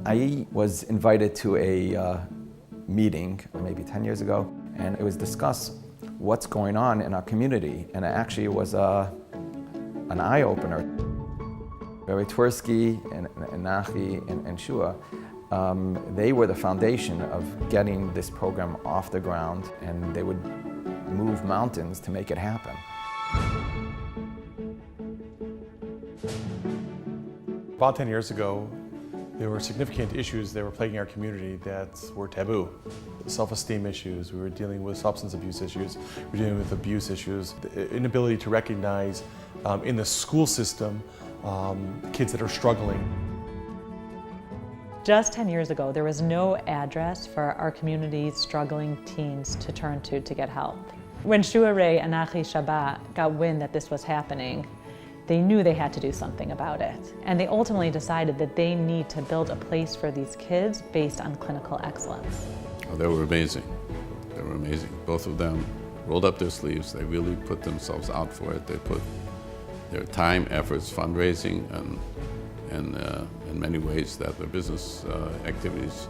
I was invited to a meeting maybe 10 years ago, and it was discussed what's going on in our community, and it actually was an eye-opener. Barry Twersky and Nachy and Shua, they were the foundation of getting this program off the ground, and they would move mountains to make it happen. About 10 years ago, there were significant issues that were plaguing our community that were taboo. Self-esteem issues, we were dealing with substance abuse issues, we were dealing with abuse issues, the inability to recognize in the school system kids that are struggling. Just 10 years ago, there was no address for our community's struggling teens to turn to get help. When Shua and Nachy Shabat got wind that this was happening, they knew they had to do something about it. And they ultimately decided that they need to build a place for these kids based on clinical excellence. Oh, they were amazing. They were amazing. Both of them rolled up their sleeves. They really put themselves out for it. They put their time, efforts, fundraising, and in many ways that their business activities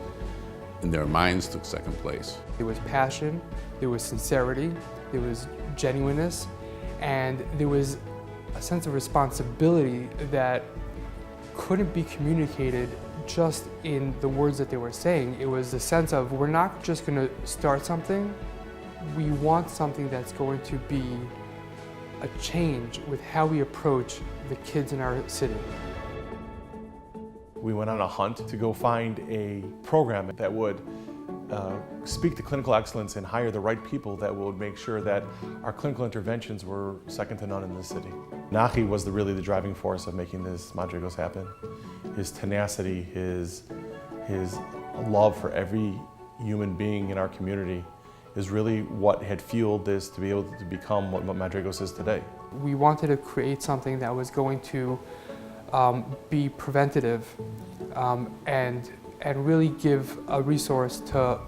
in their minds took second place. There was passion, there was sincerity, there was genuineness, and there was a sense of responsibility that couldn't be communicated just in the words that they were saying. It was a sense of, we're not just going to start something, we want something that's going to be a change with how we approach the kids in our city. We went on a hunt to go find a program that would speak to clinical excellence and hire the right people that would make sure that our clinical interventions were second to none in the city. Nachy was really the driving force of making this Madraigos happen. His tenacity, his love for every human being in our community is really what had fueled this to be able to become what Madraigos is today. We wanted to create something that was going to be preventative and really give a resource to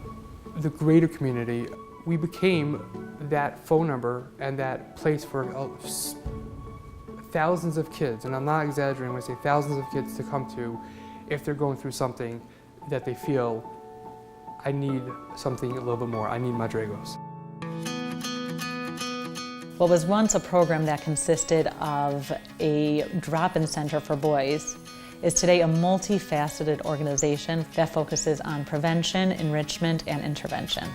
the greater community. We became that phone number and that place for thousands of kids, and I'm not exaggerating when I say thousands of kids to come to if they're going through something that they feel, I need something a little bit more, I need Madraigos. What was once a program that consisted of a drop-in center for boys is today a multifaceted organization that focuses on prevention, enrichment, and intervention.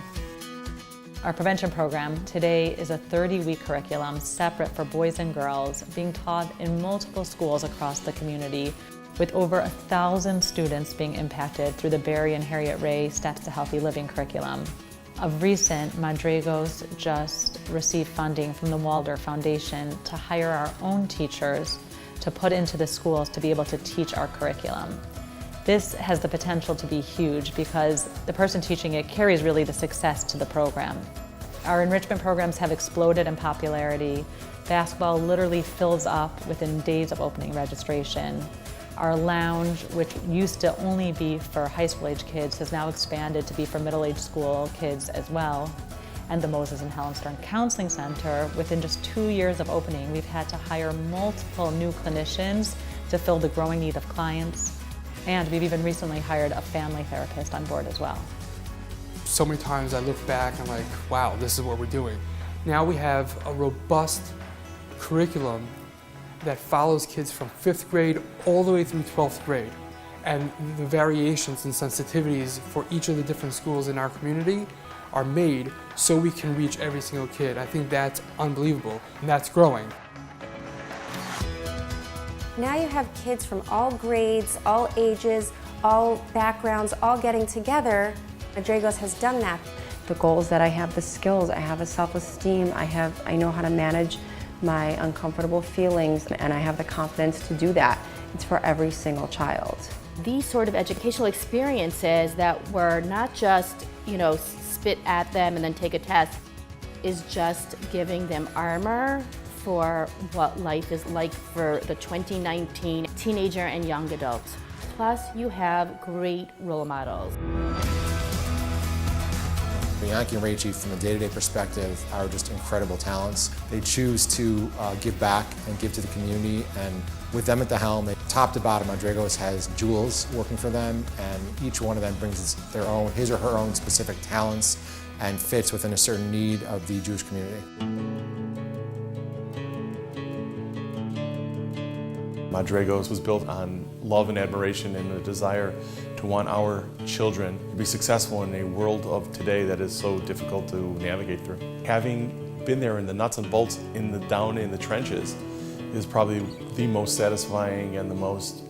Our prevention program today is a 30-week curriculum separate for boys and girls being taught in multiple schools across the community, with over 1,000 students being impacted through the Barry and Harriet Ray Steps to Healthy Living curriculum. Of recent, Madraigos just received funding from the Walder Foundation to hire our own teachers to put into the schools to be able to teach our curriculum. This has the potential to be huge because the person teaching it carries really the success to the program. Our enrichment programs have exploded in popularity. Basketball literally fills up within days of opening registration. Our lounge, which used to only be for high school age kids, has now expanded to be for middle-aged school kids as well. And the Moses and Helen Stern Counseling Center, within just 2 years of opening, we've had to hire multiple new clinicians to fill the growing need of clients. And we've even recently hired a family therapist on board as well. So many times I look back and I'm like, wow, this is what we're doing. Now we have a robust curriculum that follows kids from 5th grade all the way through 12th grade. And the variations and sensitivities for each of the different schools in our community are made so we can reach every single kid. I think that's unbelievable, and that's growing. Now you have kids from all grades, all ages, all backgrounds, all getting together. Madraigos has done that. The goals that I have, the skills, I have a self-esteem, I know how to manage my uncomfortable feelings, and I have the confidence to do that. It's for every single child. These sort of educational experiences that were not just, spit at them and then take a test, is just giving them armor for what life is like for the 2019 teenager and young adults. Plus, you have great role models. Bianchi and Rachie, from the day-to-day perspective, are just incredible talents. They choose to give back and give to the community, and with them at the helm, top to bottom, Madraigos has jewels working for them, and each one of them brings his or her own specific talents and fits within a certain need of the Jewish community. Madraigos was built on love and admiration and a desire to want our children to be successful in a world of today that is so difficult to navigate through. Having been there in the nuts and bolts, down in the trenches, is probably the most satisfying and the most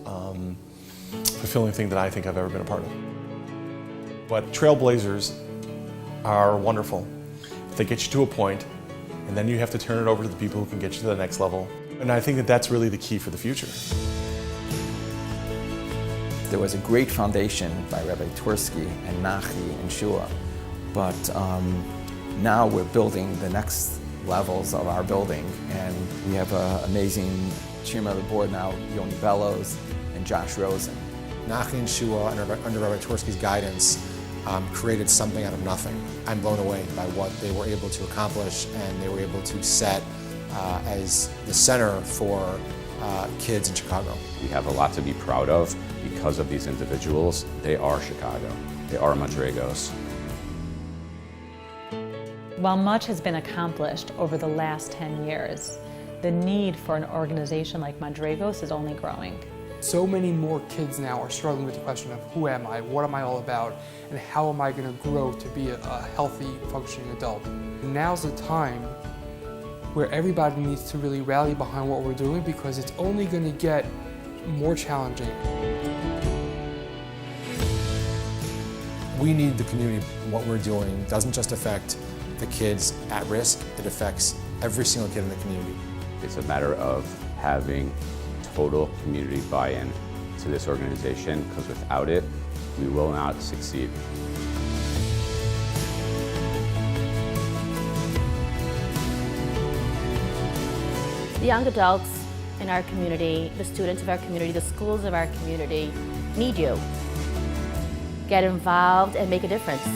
fulfilling thing that I think I've ever been a part of. But trailblazers are wonderful. They get you to a point, and then you have to turn it over to the people who can get you to the next level. And I think that that's really the key for the future. There was a great foundation by Rabbi Twersky and Nachy and Shua, but now we're building the next levels of our building, and we have an amazing chairman of the board now, Yoni Bellows and Josh Rosen. Nachy and Shua, under Rabbi Twersky's guidance, created something out of nothing. I'm blown away by what they were able to accomplish, and they were able to set as the center for kids in Chicago. We have a lot to be proud of because of these individuals. They are Chicago. They are Madraigos. While much has been accomplished over the last 10 years, the need for an organization like Madraigos is only growing. So many more kids now are struggling with the question of who am I, what am I all about, and how am I going to grow to be a healthy, functioning adult. Now's the time where everybody needs to really rally behind what we're doing, because it's only going to get more challenging. We need the community. What we're doing doesn't just affect the kids at risk, it affects every single kid in the community. It's a matter of having total community buy-in to this organization, because without it, we will not succeed. The young adults in our community, the students of our community, the schools of our community need you. Get involved and make a difference.